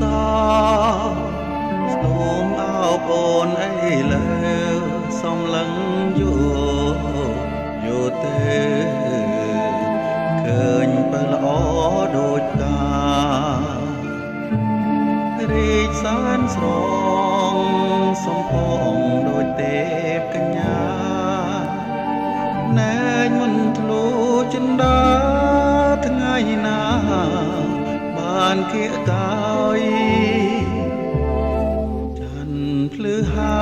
សស្ទូមអោបអូនអីលើសំឡឹងយោទេឃើញបើល្អដូចការីកសានស្រងសំផងដូចទេពកញ្ញាណែញមិនធ្លុចិនដាថ្ងៃណាបានគៀកកាយច័ន្ទភ្លឺហា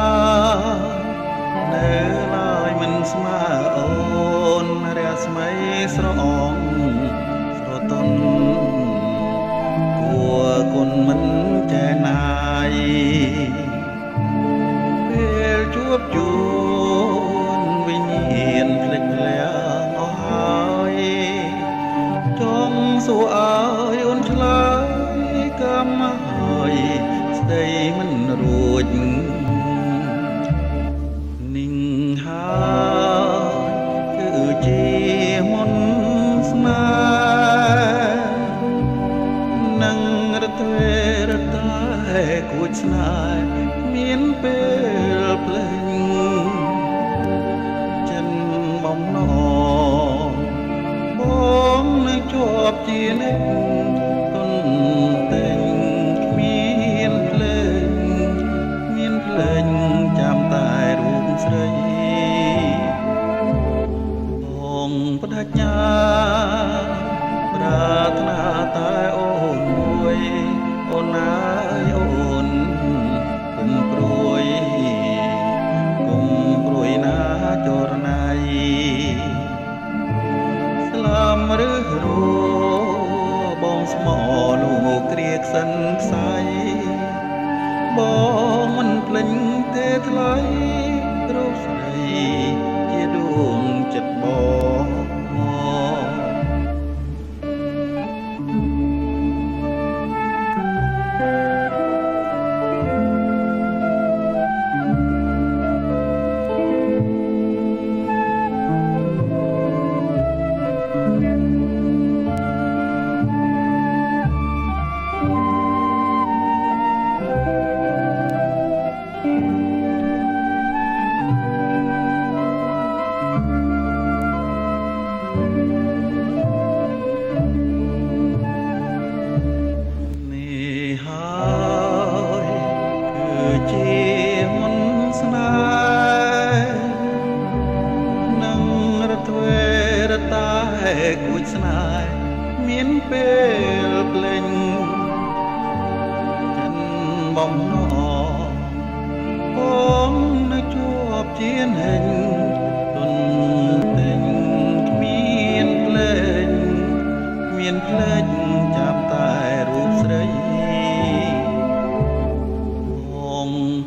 នៅឡើយមិនស្មើអូនរស្មីស្រអងស្រទន់គួរគុណមិនចេះណាយពេលជួបជួនវិញ្ញាណភ្លេចភ្លាំងអស់ហើយចង់សួរអើយអូនឆ្លើយកម្មហើយស្ដីមិនរួចนิ่งหายគឺជាមន្តស្នេហ៍នឹងរត់រតែគួចស្នេហ៍មានពេលភ្លេងចិនបំណងបងនៅជាប់ជានិច្ចទុនតែងគ្មានភ្លេងចាំតែរូបស្រីបងបដិញ្ញាប្រាថ្នាតែអូនមួយអូនណាយអូនកុំព្រួយណាចរណៃស្លាមឬរួបងស្មោលោកគ្រាក្សិនខ្សែបងមិនភ្លេចទេថ្លៃរូបស្រីជាដួងចិត្តបងជាមន្តស្នេហ៍នឹងរត់រតែគួចស្នេហ៍មានពេលភ្លេងចិនបំណងបងនៅជាប់ជានិញទុនតែងគ្មានភ្លេងចាំតែរូបស្រី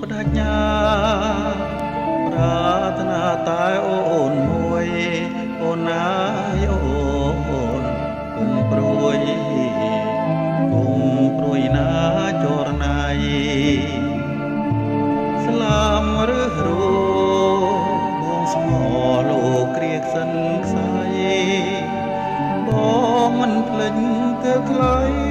បដិញ្ញាប្រាថ្នាតែអូនមួយអូនណាយអូនកុំព្រួយណាចរណៃស្លាមឬបងស្មោលោកគ្រាក្សិនខ្សែបងមិនភ្លេចទៅថ្លៃ